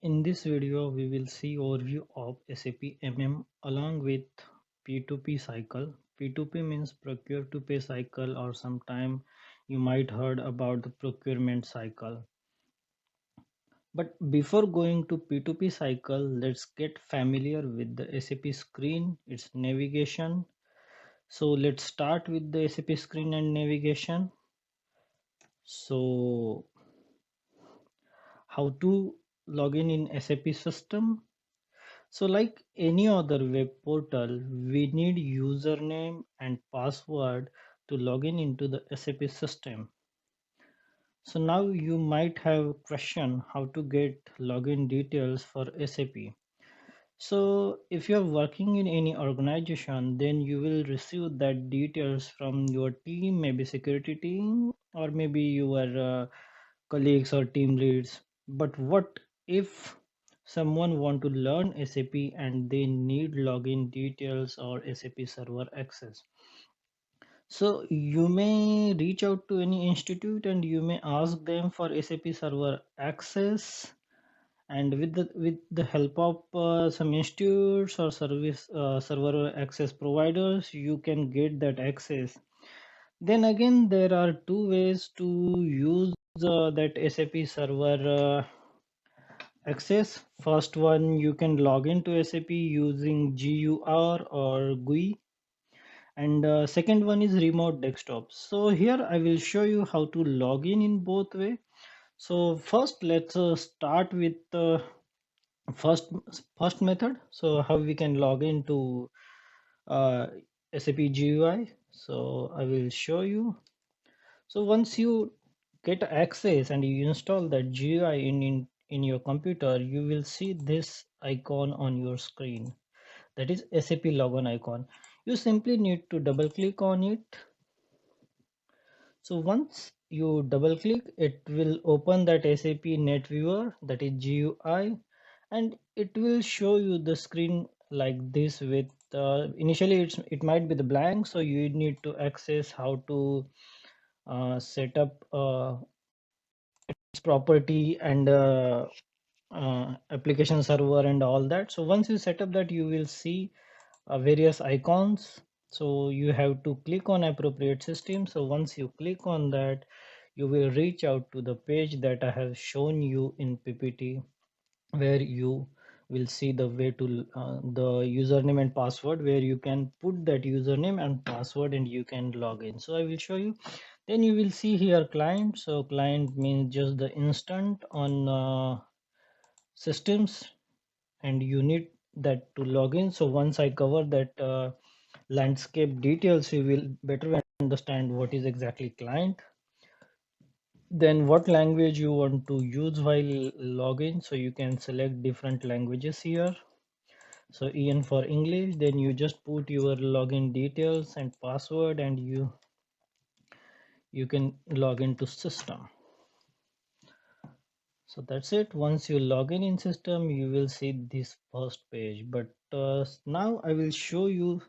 In this video, we will see overview of SAP MM along with P2P cycle. P2P means procure to pay cycle, or sometime you might heard about the procurement cycle. But before going to P2P cycle, let's get familiar with the SAP screen, its navigation. So let's start with the SAP screen and navigation. So how to log in SAP system? So like any other web portal, we need username and password to log in into the SAP system. So now you might have question how to get login details for SAP. So if you are working in any organization, then you will receive that details from your team, maybe security team, or maybe your colleagues or team leads. But what if someone want to learn SAP and they need login details or SAP server access? So you may reach out to any institute and you may ask them for SAP server access, and with the help of some institutes or service server access providers, you can get that access. Then again, there are two ways to use that SAP server access. First one, you can log into SAP using GUR or GUI, and second one is remote desktop. So here I will show you how to log in both way. So first, let's start with first first method. So how we can log into uh, SAP GUI. So I will show you. So once you get access and you install that GUI in your computer, you will see this icon on your screen. That is SAP login icon. You simply need to double click on it. So once you double click, it will open that SAP NetViewer, that is GUI, and it will show you the screen like this with initially it might be the blank, so you need to access how to set up its property and application server and all that. So once you set up that, you will see various icons. So you have to click on appropriate system. So once you click on that, you will reach out to the page that I have shown you in PPT, where you will see the way to the username and password, where you can put that username and password and you can log in. So I will show you. Then you will see here client. So client means just the instant on systems, and you need that to log in. So once I cover that landscape details, you will better understand what is exactly client. Then what language you want to use while login, so you can select different languages here. So EN for English, then you just put your login details and password, and you can log into system. So that's it. Once you log in system, you will see this first page. But now I will show you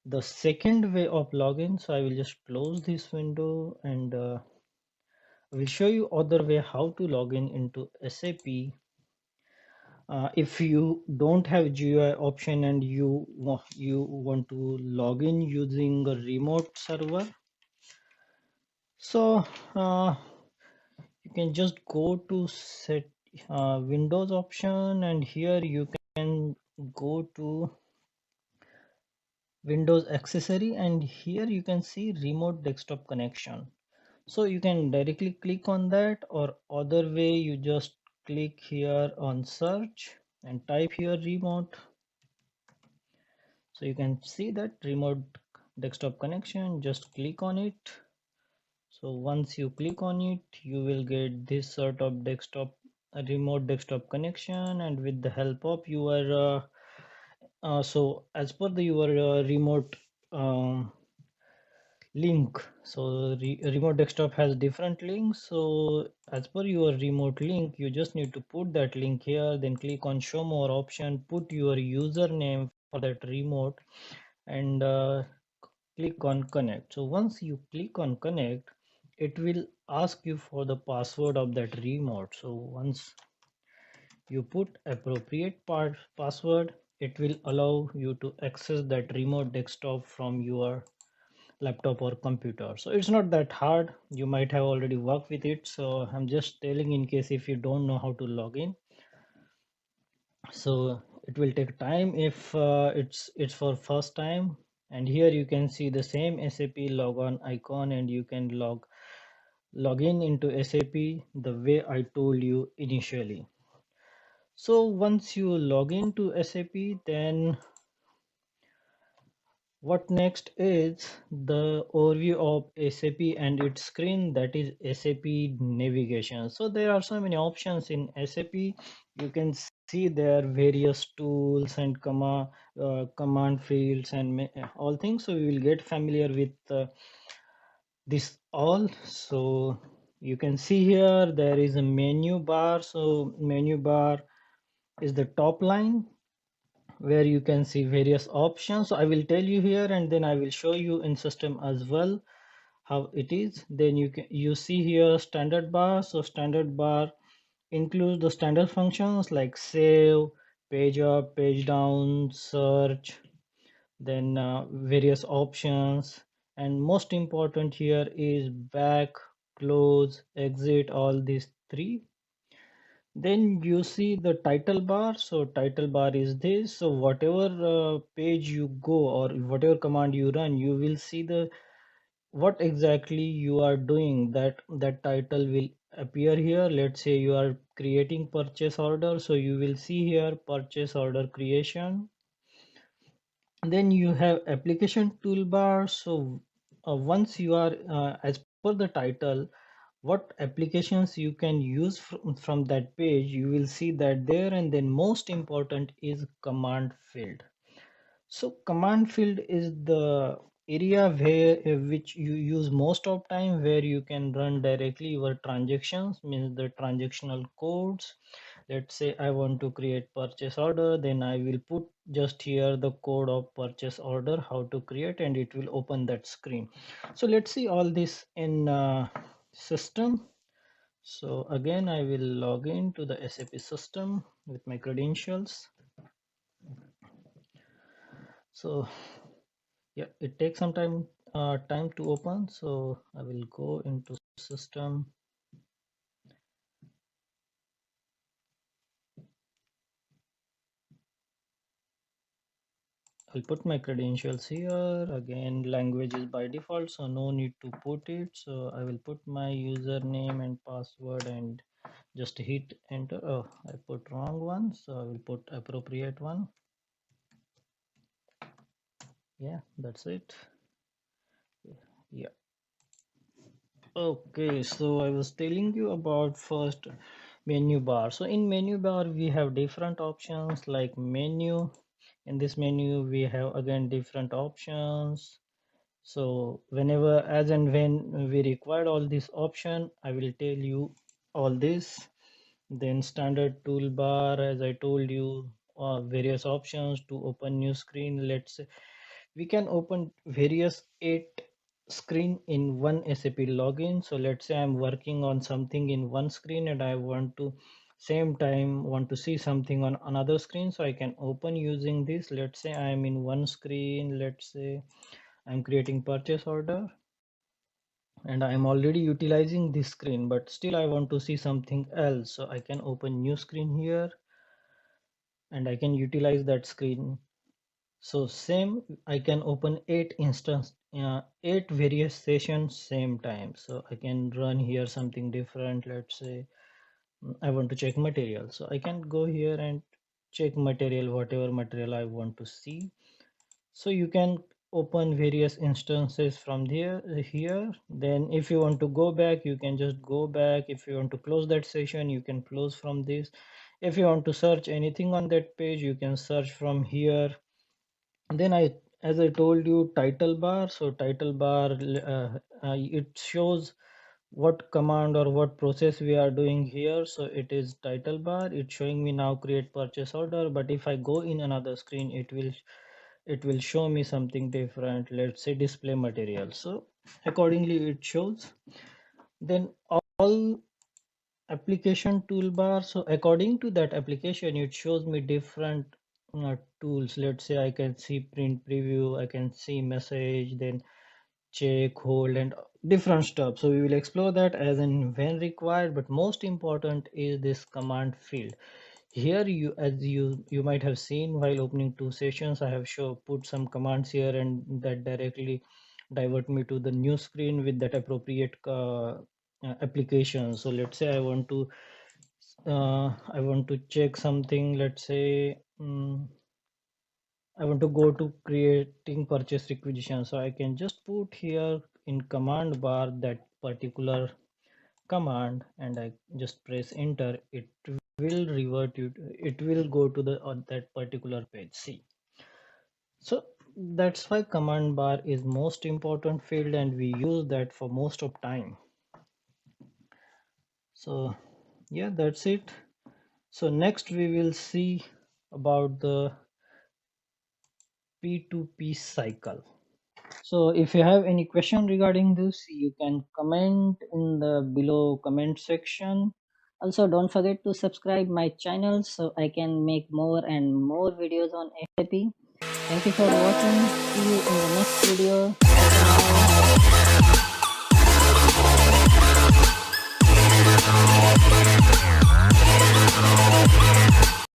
the second way of login. So I will just close this window, and I will show you other way how to log in into SAP. If you don't have GUI option and you want to log in using a remote server, so you can just go to set Windows option, and here you can go to Windows accessory, and here you can see remote desktop connection. So you can directly click on that, or other way you just click here on search and type here remote. So you can see that remote desktop connection, just click on it. So once you click on it, you will get this sort of desktop remote desktop connection, and with the help of your so as per the your remote link. So remote desktop has different links. So as per your remote link, you just need to put that link here, then click on show more option, put your username for that remote, and click on connect. So once you click on connect, it will ask you for the password of that remote. So once you put appropriate password, it will allow you to access that remote desktop from your laptop or computer. So it's not that hard. You might have already worked with it. So I'm just telling in case if you don't know how to log in. So it will take time if it's for first time. And here you can see the same SAP logon icon, and you can log in into SAP the way I told you initially. So once you log into SAP, then what next is the overview of SAP and its screen, that is SAP navigation. So there are so many options in SAP. You can see there various tools and command fields and all things. So we will get familiar with this all. So you can see here there is a menu bar. So menu bar is the top line where you can see various options. So I will tell you here, and then I will show you in system as well how it is. Then you see here standard bar. So standard bar includes the standard functions like save, page up, page down, search, then various options, and most important here is back, close, exit, all these three. Then you see the title bar. So title bar is this. So whatever page you go or whatever command you run, you will see the what exactly you are doing. That title will appear here. Let's say you are creating purchase order, so you will see here purchase order creation. Then you have application toolbar. So once you are as per the title, what applications you can use from that page, you will see that there. And then most important is command field. So command field is the area where which you use most of time, where you can run directly your transactions, means the transactional codes. Let's say I want to create purchase order, then I will put just here the code of purchase order, how to create, and it will open that screen. So let's see all this in system. So again, I will log in to the SAP system with my credentials. So yeah, it takes some time to open. So I will go into system. I'll put my credentials here. Again, language is by default, so no need to put it. So I will put my username and password and just hit enter. Oh, I put wrong one, so I will put appropriate one. Yeah, that's it. Yeah. Okay, so I was telling you about first menu bar. So in menu bar we have different options like menu. In this menu we have again different options. So whenever, as and when we required all this option, I will tell you all this. Then standard toolbar, as I told you, various options to open new screen. Let's say we can open various 8 screen in one SAP login. So let's say I'm working on something in one screen and I want to same time want to see something on another screen, so I can open using this. Let's say I'm in one screen. Let's say I'm creating purchase order and I'm already utilizing this screen, but still I want to see something else. So I can open new screen here and I can utilize that screen. So same, I can open 8 various sessions same time. So I can run here something different. Let's say I want to check material. So I can go here and check material, whatever material I want to see. So you can open various instances from here. Then if you want to go back, you can just go back. If you want to close that session, you can close from this. If you want to search anything on that page, you can search from here. And then as I told you, title bar. So title bar, it shows what command or what process we are doing here. So it is title bar. It's showing me now create purchase order, but if I go in another screen, it will show me something different. Let's say display material. So accordingly it shows. Then all application toolbar. So according to that application, it shows me different tools. Let's say I can see print preview, I can see message, then check, hold, and different stuff. So we will explore that as and when required, but most important is this command field. Here you, as you might have seen while opening two sessions, I have put some commands here, and that directly divert me to the new screen with that appropriate application. So let's say I want to check something. Let's say I want to go to creating purchase requisition. So I can just put here in command bar that particular command, and I just press enter. It will revert you. It will go to the on that particular page. See, so that's why command bar is most important field, and we use that for most of time. So yeah, that's it. So next we will see about the P2P cycle. So if you have any question regarding this, you can comment in the below comment section. Also, don't forget to subscribe my channel so I can make more and more videos on SAP. Thank you for watching. See you in the next video. Bye for now.